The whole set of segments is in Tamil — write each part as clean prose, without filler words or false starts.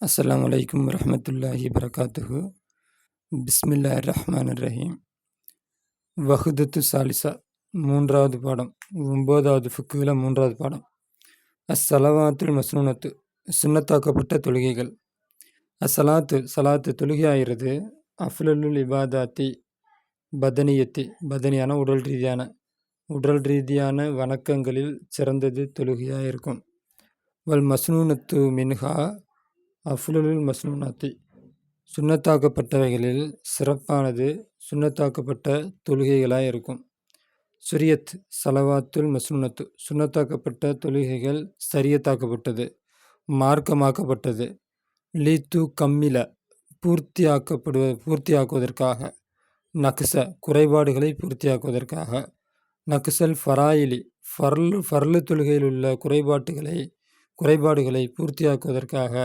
அஸ்ஸலாமு அலைக்கும் வரஹ்மத்துல்லாஹி வரகாத்துஹு. பிஸ்மில்லாஹிர் ரஹ்மானிர் ரஹீம். வஹ்தத்து சாலிசா மூன்றாவது பாடம், 9வது ஃபிக்ஹில் 3வது பாடம். அஸ்ஸலவாத்துல் மஸ்னூனத்து சுன்னத்தாக்கப்பட்ட தொழுகைகள். சலாத்து தொழுகையாகிறது. அஃலுல் இபாதாத்தி பதனியத்தி பதனியான உடல் ரீதியான வணக்கங்களில் சிறந்தது தொழுகையாக இருக்கும். வல் மஸ்னூனத்து மின்ஹா அஃலுல் மஸ்னூனாத்தி சுன்னத்தாக்கப்பட்டவைகளில் சிறப்பானது சுன்னத்தாக்கப்பட்ட தொழுகைகளாக இருக்கும். சுரியத் சலவாத்துல் மஸ்னூனத்து சுன்னத்தாக்கப்பட்ட தொழுகைகள் சரியத்தாக்கப்பட்டது, மார்க்கமாக்கப்பட்டது. லீத்து கம்மில பூர்த்தியாக்குவதற்காக, நக்ஸ குறைபாடுகளை பூர்த்தியாக்குவதற்காக, நக்ஸல் ஃபராயிலி ஃபர்லு தொழுகையில் உள்ள குறைபாடுகளை பூர்த்தியாக்குவதற்காக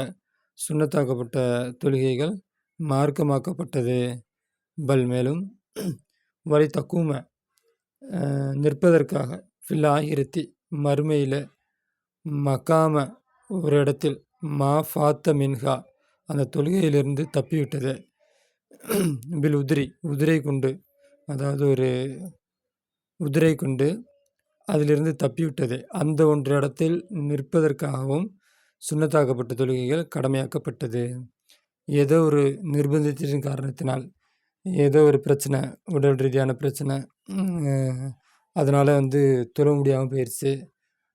சுன்னத்தாக்கப்பட்ட தொழுகைகள் மார்க்கமாக்கப்பட்டது. மேலும் வழி தக்கூம நிற்பதற்காக, ஃபில் ஆகிருத்தி மறுமையில், மகாம ஒரு இடத்தில், மா ஃபாத்த மின்ஹா அந்த தொழுகையிலிருந்து தப்பிவிட்டது, பில் உதிரை கொண்டு, அதாவது ஒரு உதிரை கொண்டு அதிலிருந்து தப்பிவிட்டது, அந்த ஒன்று இடத்தில் நிற்பதற்காகவும் சுன்னத்தாக்கப்பட்ட தொழுகைகள் கடமையாக்கப்பட்டது. ஏதோ ஒரு நிர்பந்தத்தின் காரணத்தினால், ஏதோ ஒரு பிரச்சனை, உடல் ரீதியான பிரச்சனை, அதனால் தொழ முடியாமல் போயிடுச்சு.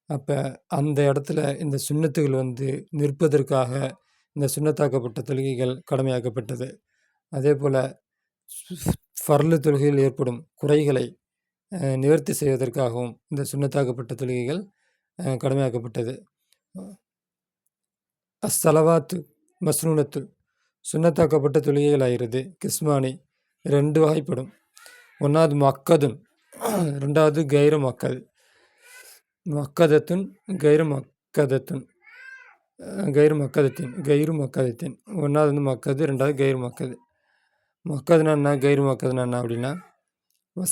அப்போ அந்த இடத்துல இந்த சுன்னத்துகள் நிற்பதற்காக இந்த சுன்னத்தாக்கப்பட்ட தொழுகைகள் கடமையாக்கப்பட்டது. அதே போல் ஃபர்லு தொழுகையில் ஏற்படும் குறைகளை நிவர்த்தி செய்வதற்காகவும் இந்த சுன்னத்தாக்கப்பட்ட தொழுகைகள் கடமையாக்கப்பட்டது. அஸ்ஸலவாத்து மஸ்னூனத்து சுன்னத்தாக்கப்பட்ட தொழுகைகள் ஆகிறது. கிஸ்மானி 2 வகைப்படும். ஒன்றாவது மக்கதுன், 2வது கைரு மக்கது. மக்கதத்துன் கைரு மக்கதத்தின். 1வது மக்கது, 2வது கைரு மக்கது. மக்கதுனா என்ன, கைரு மக்கதுனா என்ன அப்படின்னா,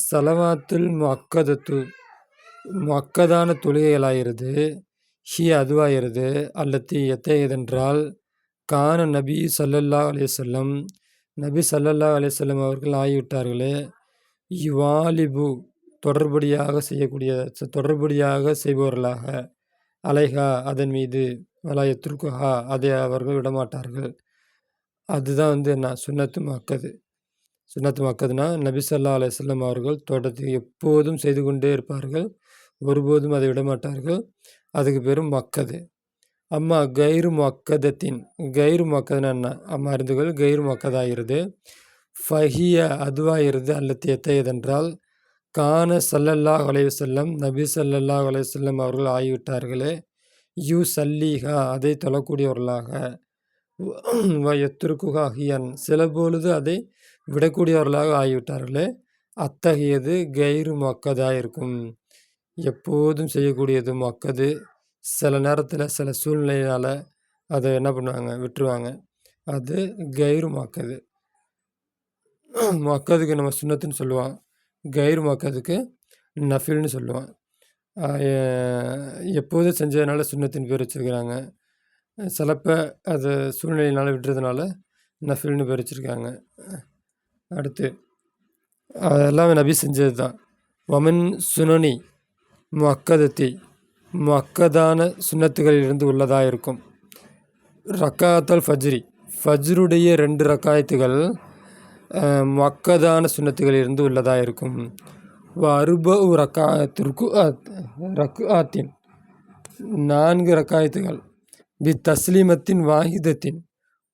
சலவாத்துல் மக்கதத்து மக்கதான தொழுகைகளாகிறது. அதுவாகிறது. அல்லத்தி எத்தையதென்றால், கான நபி ஸல்லல்லாஹு அலைஹி வஸல்லம் நபி ஸல்லல்லாஹு அலைஹி வஸல்லம் அவர்கள் ஆகிவிட்டார்களே, யுவாலிபு தொடர்படியாக செய்பவர்களாக, அலைஹா அதன் மீது, வலாயத்துர்குஹா அதை அவர்கள் விடமாட்டார்கள். அதுதான் என்ன சுன்னத்து மக்கது. சுன்னத்து மக்கதுனா நபி ஸல்லல்லாஹு அலைஹி வஸல்லம் அவர்கள் தொடர்ந்து எப்போதும் செய்து கொண்டே இருப்பார்கள், ஒருபோதும் அதை விடமாட்டார்கள். அதுக்கு பேரும் மக்கது. அம்மா கைரு மக்கதுனா என்ன, அம்மா அறிந்துகள் கைரு மக்கதாகிறது. ஃபஹிய அதுவாகிறது. அல்லத்தி எத்தையதென்றால், கான ஸல்லல்லாஹு அலைஹி வஸல்லம் நபி ஸல்லல்லாஹு அலைஹி வஸல்லம் அவர்கள் ஆகிவிட்டார்களே, யூ சல்லீஹா அதை தொழக்கூடியவர்களாக, எத்துருக்குஹா ஹியன் சில பொழுது அதை விடக்கூடியவர்களாக ஆகிவிட்டார்களே, அத்தகையது கைரு மக்கதாக இருக்கும். எப்போதும் செய்யக்கூடியது மக்கது. சில நேரத்தில் சில சூழ்நிலையினால் அதை என்ன பண்ணுவாங்க, விட்டுருவாங்க. அது கைரு மக்கது. மக்கதுக்கு நம்ம சுன்னத்துன்னு சொல்லுவோம், கைரு மக்கதுக்கு நஃபில்னு சொல்லுவோம். எப்போதும் செஞ்சதுனால சுன்னத்தின் பேர் வச்சுருக்கிறாங்க. சிலப்போ அது சூழ்நிலையினால் விட்டுறதுனால நஃபில்னு பேர் வச்சுருக்காங்க. அடுத்து எல்லாமே நபி செஞ்சது தான். வமின் சுனனி மக்கதத்தி மக்கதான சுன்னத்துகளிலிருந்து உள்ளதாக இருக்கும். ரக்காத்தல் ஃபஜ்ருடைய 2 ரக்காயத்துகள் மக்கதான சுன்னத்துகளிலிருந்து உள்ளதாக இருக்கும். அருபு ரக்காத்தின் 4 ரக்காயத்துகள், தஸ்லீமத்தின் வாஹிதத்தின்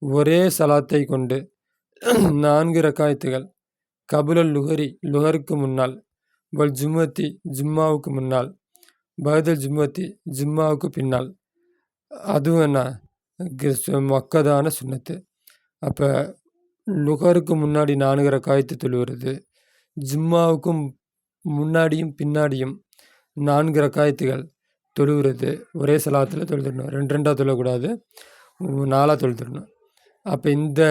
ஒரே சலாத்தை கொண்டு 4 ரக்காயத்துகள், கபுலல் லுகருக்கு முன்னால், வல் ஜும்மத்தி ஜும்மாவுக்கு முன்னால், பகதல் ஜும்மத்தி ஜும்மாவுக்கு பின்னால். அதுவும் என்ன மக்கதான சுன்னத்து. அப்போ லுகருக்கு முன்னாடி 4 ரக்காயத்து தொழுகிறது, ஜும்மாவுக்கும் முன்னாடியும் பின்னாடியும் 4 ரக்காயத்துகள் தொழுகிறது. ஒரே சலாத்தில் தொழுதுடணும், 2 தொழக்கூடாது, 4 தொழுதுடணும். அப்போ இந்த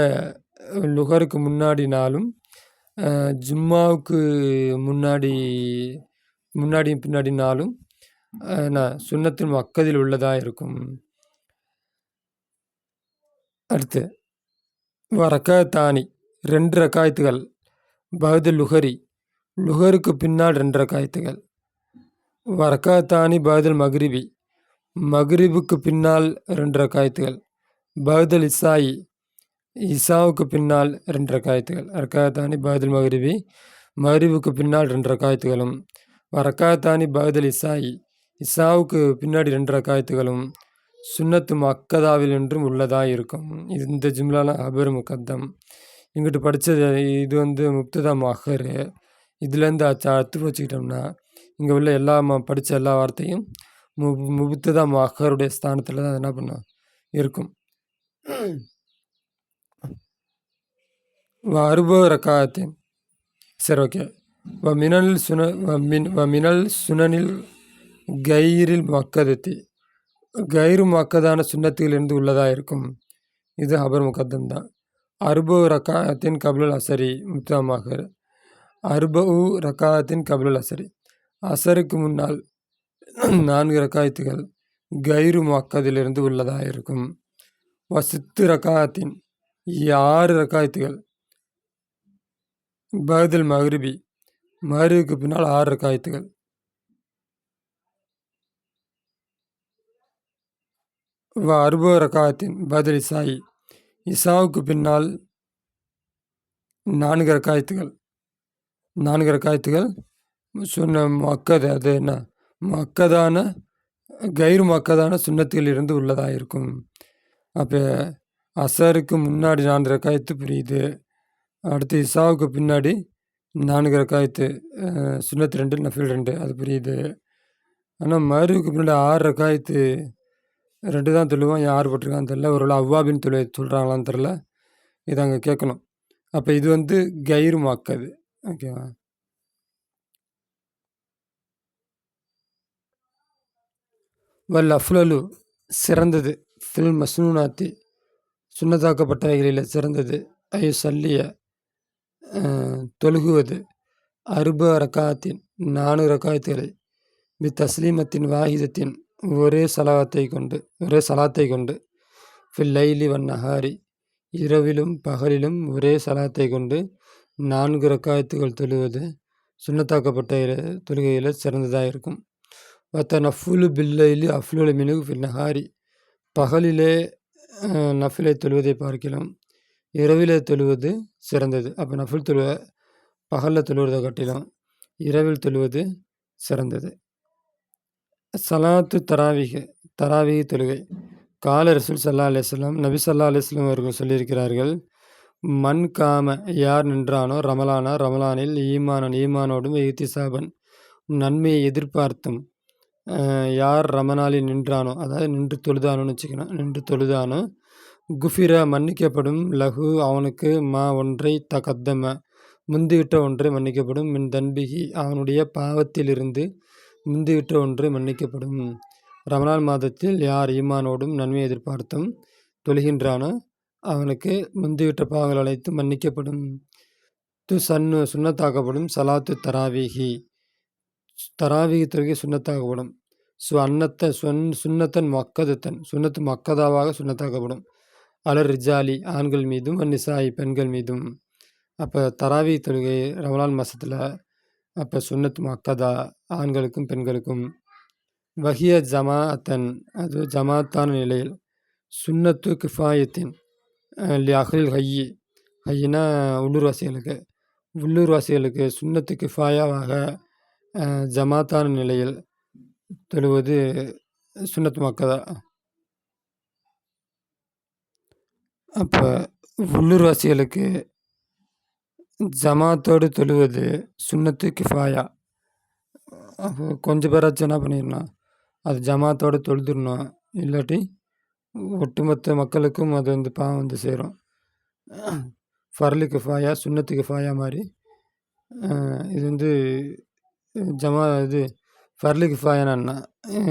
லுகருக்கு முன்னாடி நாளும் ஜும்மாவுக்கு முன்னாடியும் பின்னாடி நாளும் சுன்னத்தின் மக்கதில் உள்ளதாக இருக்கும். அடுத்து ரக்காத்தானி 2 ரக்காயத்துகள் பஅதல் லுஹரி லுஹருக்கு பின்னால் 2 ரக்காயத்துகள் ரக்காத்தானி பஅதல் மக்ரிபி மக்ரிபுக்கு பின்னால் 2 ரக்காயத்துகள் பஅதல் இசாயி இசாவுக்கு பின்னால் 2 ரக்காயத்துகள் ரக்காத்தானி பஅதல் மக்ரிபி மக்ரிபுக்கு பின்னால் 2 ரக்காயத்துகளும் ரக்காத்தானி பஅதல் இசாயி இசாவுக்கு பின்னாடி 2 ரக்காயத்துகளும் சுன்னத்து மக்கதாவில் என்றும் உள்ளதாக இருக்கும். இது இந்த ஜும்லால ஹபர் முகத்தம். இங்கிட்டு படித்தது இது வந்து முப்ததா மஹரு. இதுலேருந்து அடுத்து வச்சுக்கிட்டோம்னா இங்கே உள்ள எல்லா படித்த எல்லா வார்த்தையும் முப்ததா மஹருடைய ஸ்தானத்தில் தான் என்ன பண்ணும் இருக்கும். அறுபது ரக்காயத்தின் சரி ஓகே மினல் சுனனில் கைரில் மக்கதத்தி கைரு மக்கதான சுன்னத்துகளிலிருந்து உள்ளதாக இருக்கும். இது ஹபர் முகத்தம் தான். அறுபது ரக்காயத்தின் கபுல் அசரி முத்தமாக அறுபது ரக்காயத்தின் கபுல் அசரி அசருக்கு முன்னால் 4 ரக்காயத்துகள் கைரு மக்கதிலிருந்து உள்ளதாக இருக்கும். சித்து ரக்காயத்தின் 6 ரக்காயத்துகள் பஅதல் மக்ரிபி மக்ரிபுக்கு பின்னால் 6 ரக்காயத்துகள் அறுபது ரக்காயத்தின் பஅதல் இசாயி இசாவுக்கு பின்னால் 4 ரக்காயத்துகள் சுன்ன மக்கது அது என்ன மக்கதான கைரு மக்கதான சுன்னத்திலிருந்து உள்ளதாக இருக்கும். அப்போ அசருக்கு முன்னாடி 4 ரக்காயத்து புரியுது. அடுத்து இசாவுக்கு பின்னாடி 4 ரக்காயத்து சுன்னத்து 2 நஃபில் 2 அது புரியுது. ஆனால் மக்ரிபுக்கு பின்னாடி 6 ரக்காயத்து 2 தான் தொழுவான். யார் போட்டிருக்கான்னு தெரில. ஒரு அவ்வாபின் தொழு சொல்கிறாங்களான்னு தெரில. இதை அங்கே கேட்கணும். அப்போ இது வந்து கைரு மக்கது. ஓகேவா? அஃப்லலு சிறந்தது ஃபில் மஸ்னூனாத்தி சுன்னதாக்கப்பட்டவைகளில் சிறந்தது ஐ சல்லிய தொழுகுவது அறுப ரக்காத்தின் 4 ரக்காயத்துகளை தஸ்லீமத்தின் வாஹிதத்தின் ஒரே சலாத்தை கொண்டு ஃபில் லைலி வன்னஹாரி இரவிலும் பகலிலும் ஒரே சலாத்தை கொண்டு 4 ரக்காயத்துகள் தொழுவது சுன்னத்தாக்கப்பட்ட தொழுகையில் சிறந்ததாக இருக்கும். நஃபுலு பில்லைலி அஃப்லுல் மினுகு ஃபில் நஹாரி பகலிலே நஃபிலை தொழுவதை பார்க்கலாம் இரவிலே தொழுவது சிறந்தது. அப்போ நஃபுல் தொழுவ பகலில் தொழுவதை காட்டிலும் இரவில் தொழுவது சிறந்தது. சலாத்து தராவிக தொழுகை கால ரசூல் ஸல்லல்லாஹு அலைஹி வஸல்லம் நபி ஸல்லல்லாஹு அலைஹி வஸல்லம் அவர்கள் சொல்லியிருக்கிறார்கள். மன் காம யார் நின்றானோ ரமலானில் ஈமானோடும் இஹ்திசாபன் நன்மையை எதிர்பார்த்தும் யார் ரமணாலில் நின்றானோ அதாவது நின்று தொழுதானோன்னு வச்சுக்கணும். நின்று தொழுதானோ குஃபிர மன்னிக்கப்படும் லஹு அவனுக்கு ஒன்றை தகத்தம முந்திவிட்ட ஒன்றை மன்னிக்கப்படும். மின் தன்பிகி அவனுடைய பாவத்திலிருந்து முந்திவிட்ட ஒன்றை மன்னிக்கப்படும். ரமலான் மாதத்தில் யார் ஈமானோடும் நன்மையை எதிர்பார்த்தும் தொழுகின்றானோ அவனுக்கு முந்திவிட்ட பாவங்கள் அனைத்து மன்னிக்கப்படும். சுன்னத்தாக்கப்படும் சலாத்து தராவிகி தொழுகை சுன்னத்தாக்கப்படும். சுன்னத்தன் மக்கதத்தன் சுன்னத்து மக்கதாவாக சுன்னத்தாக்கப்படும். அலர் ரிஜாலி ஆண்கள் மீதும் நிசாயி பெண்கள் மீதும். அப்போ தராவி தொழுகை ரமலான் மாதத்தில் அப்போ சுன்னத் மக்கதா ஆண்களுக்கும் பெண்களுக்கும். வஹிய ஜமாஅத்தன் அது ஜமாத்தான நிலையில். சுன்னத்து கிஃபாயத்தின் அஹ்லில் ஹையினா உள்ளூர்வாசிகளுக்கு சுன்னத்து கிஃபாயாவாக ஜமாத்தான நிலையில் தொழுவது சுன்னத் மக்கதா. அப்போ உள்ளூர்வாசிகளுக்கு ஜமாத்தோடு தொழுவது சுன்னத்து கிஃபாயா. அப்போ கொஞ்சம் பேராச்சும் என்ன பண்ணிடணும் அது ஜமாத்தோடு தொழுதுடணும். இல்லாட்டி ஒட்டுமொத்த மக்களுக்கும் அது வந்து பாவம் வந்து சேரும். ஃபர்லு கிஃபாயா சுன்னத்து கிஃபாயா மாதிரி இது வந்து இது ஃபர்லு கிஃபாயானா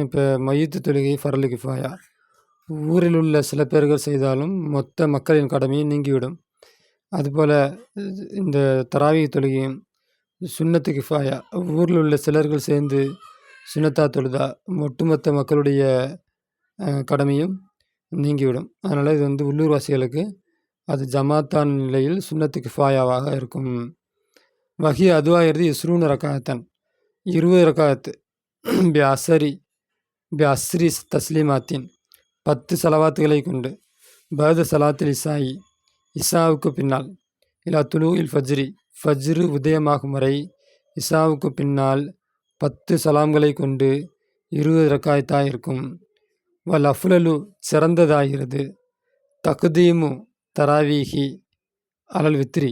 இப்போ மையத்து தொழுகை ஃபர்லு கிஃபாயா ஊரில் உள்ள சில பேர்கள் செய்தாலும் மொத்த மக்களின் கடமையை நீங்கிவிடும். அதுபோல் இந்த தராவி தொழுகையும் சுன்னத்து கிஃபாயா ஊரில் உள்ள சிலர்கள் சேர்ந்து சுன்னத்தா தொழுதா ஒட்டுமொத்த மக்களுடைய கடமையும் நீங்கிவிடும். அதனால் இது வந்து உள்ளூர்வாசிகளுக்கு அது ஜமாத்தான நிலையில் சுன்னத்து கிஃபாயாவாக இருக்கும். வஹி அதுவாகிறது இஸ்ரூன ரக்காயத்தன் 20 ரக்காயத்து பி அஸ்ரி தஸ்லீமாத்தின் 10 சலவாத்துகளை கொண்டு பஹத சலாத்தில் இசாயி இசாவுக்கு பின்னால் இலா துலூஇல் ஃபஜ்ரு உதயமாகும் வரை இசாவுக்கு பின்னால் 10 சலாம்களை கொண்டு 20 ரக்காயத்தாக இருக்கும். வல் அஃலலு சிறந்ததாகிறது தக்தீமு தராவீஹி அலல் வித்ரி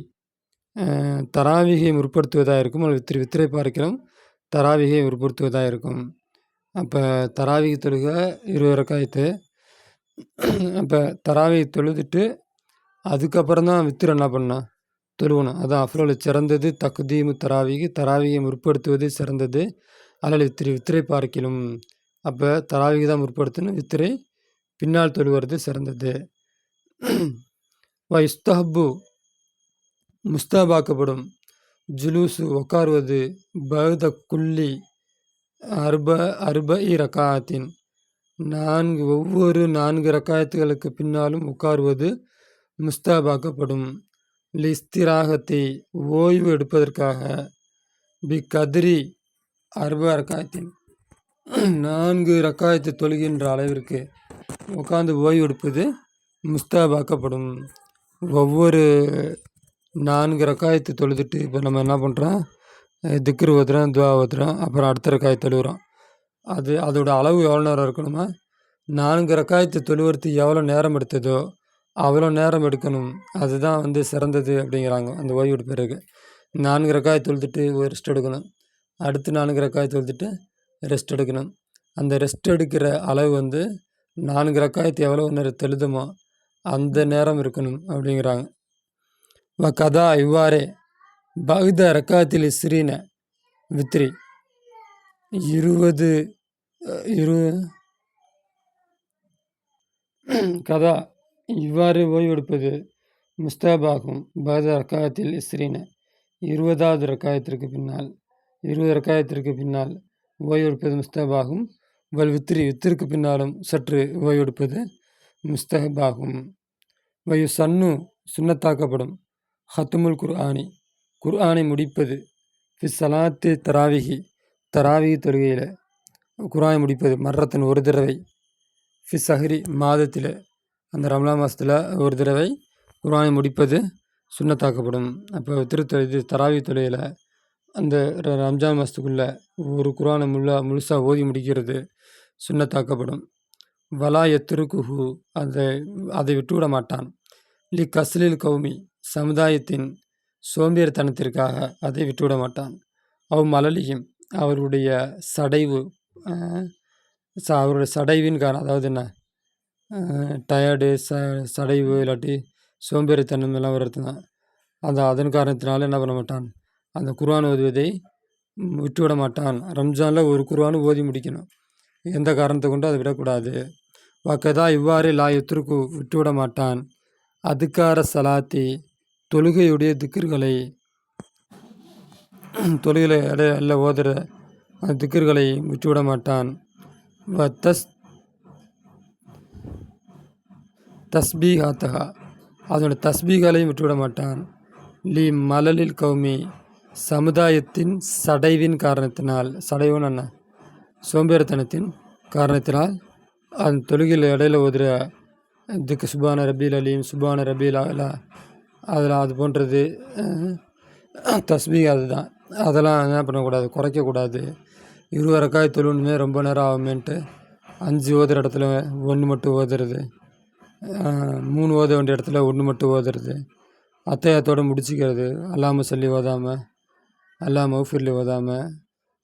தராவீகை முற்படுத்துவதாக இருக்கும். அல் வித்திரை பார்க்கிறோம் தராவீகை முற்படுத்துவதாக இருக்கும். அப்போ தராவீக தொழுக 20 ரக்காயத்து. அப்போ தராவீக தொழுதுட்டு அதுக்கப்புறம் தான் வித்திர என்ன பண்ணணும் தொழுவணும். அதான் அஃலலு சிறந்தது தக்தீமு தராவீகை முற்படுத்துவது சிறந்தது. அலல் வித்திரை பார்க்கிலும் அப்போ தராவீக தான் முற்படுத்தணும், வித்திரை பின்னால் தொழுவது சிறந்தது. இஸ்தஹப்பு முஸ்தபாக்கப்படும் ஜுலூசு உட்காருவது பஹத குல்லி அர்பஇ ரக்காயத்தின் ஒவ்வொரு 4 ரக்காயத்துகளுக்கு பின்னாலும் உட்காருவது முஸ்தபாக்கப்படும். லிஸ்திராகத்தை ஓய்வு எடுப்பதற்காக பி கதிரி ரக்காயத்தின் 4 ரக்காயத்து தொழுகின்ற அளவிற்கு உட்காந்து ஓய்வு எடுப்பது முஸ்தபாக்கப்படும். ஒவ்வொரு 4 ரக்காயத்து தொழுதுட்டு இப்போ நம்ம என்ன பண்ணுறோம், திக்ரு ஓதுறோம், துவா ஓதுறோம், அப்புறம் அடுத்த ரக்காயத்து தொழுகிறோம். அதோட அளவு எவ்வளோ நேரம் இருக்கணுமா, 4 ரக்காயத்து தொழுவதுக்கு எவ்வளோ நேரம் எடுத்ததோ அவ்வளோ நேரம் எடுக்கணும். அதுதான் வந்து சிறந்தது அப்படிங்கிறாங்க. அந்த ஓய்வு எடுப்பதற்கு 4 ரக்காயத்து தொழுதுட்டு ரெஸ்ட் எடுக்கணும், அடுத்து 4 ரக்காயத்து தொழுதுட்டு ரெஸ்ட் எடுக்கணும். அந்த ரெஸ்ட் எடுக்கிற அளவு வந்து 4 ரக்காயத்து எவ்வளோ நேரம் தொழுதுமோ அந்த நேரம் இருக்கணும் அப்படிங்கிறாங்க. கதா இவ்வாறே பஹத ரக்காத்தில் இஸ்ரீன வித்ரி 20 கதா இவ்வாறு ஓய்வெடுப்பது முஸ்தபாகும். பஹத ரக்காத்தில் இஸ்ரீன 20வது ரக்காயத்திற்கு பின்னால் 20 ரக்காயத்திற்கு பின்னால் ஓய்வெடுப்பது முஸ்தபாகும். வித்திற்கு பின்னாலும் சற்று ஓய்வெடுப்பது முஸ்தபாகும். சன்னு சுன்னத்தாக்கப்படும் ஹத்துமுல் குர்ஆனை முடிப்பது சலாத்து தராவிகி தொழுகையில் குர்ஆனை முடிப்பது மர்ரத்தின் ஒரு தடவை சஹரி மாதத்தில் அந்த ரமலான் மாதத்தில் ஒரு தடவை குர்ஆனை முடிப்பது சுன்னத்தாக்கப்படும். அப்போ தராவி தொழுகையில் அந்த ரம்ஜான் மாதத்துக்குள்ளே ஒரு குர்ஆனை முழுசாக ஓதி முடிக்கிறது சுன்னத்தாக்கப்படும். வலா எத்துருக்குஹு அதை விட்டுவிட மாட்டான். லி கஸ்லில் கௌமி சமுதாயத்தின் சோம்பேறித்தனத்திற்காக அதை விட்டுவிட மாட்டான். மலலியும் அவருடைய சடைவின் காரணம், அதாவது என்ன டயர்டு சடைவு இல்லாட்டி சோம்பேறித்தனம் எல்லாம் வர்றதுனா அதன் காரணத்தினால என்ன பண்ண மாட்டான், அந்த குர்ஆன் ஓதுவதை விட்டுவிட மாட்டான். ரம்ஜானில் ஒரு குர்ஆன் ஓதி முடிக்கணும், எந்த காரணத்தை கொண்டு அதை விடக்கூடாது. வாக்கதா இவ்வாறு லாயத்திற்கு விட்டுவிட மாட்டான். அதுக்கார சலாத்தி தொழுகையுடைய திக்ர்களை இடையில ஓதுற அந்த திக்ர்களை விட்டுவிட மாட்டான். தஸ்பீஹாத்தகா அதோட தஸ்பீகளையும் விட்டுவிட மாட்டான். லி மலலில் கௌமி சமுதாயத்தின் சடைவின் காரணத்தினால், சடைவுன்னு என்ன சோம்பேறித்தனத்தின் காரணத்தினால் அந்த தொழுகையில் இடையில ஓதுற திக்கு சுபான ரபில் அலீம் சுபான ரபில் அலா அதெல்லாம் அது போன்றது தஸ்பீ அதுதான். அதெல்லாம் என்ன பண்ணக்கூடாது, குறைக்கக்கூடாது. 20 ரக்காய் தொழுணுமே ரொம்ப நேரம் ஆகுமேன்ட்டு 5 ஓதுற இடத்துல 1 மட்டும் ஓதுறது, 3 ஓத வேண்டிய இடத்துல 1 மட்டும் ஓதுறது, அத்தையத்தோடு முடிச்சிக்கிறது, அல்லாம சொல்லி ஓதாமல் அல்லா மௌஃபிர்லி ஓதாமல்,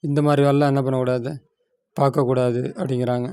இந்த மாதிரி வேலைலாம் என்ன பண்ணக்கூடாது, பார்க்கக்கூடாது அப்படிங்கிறாங்க.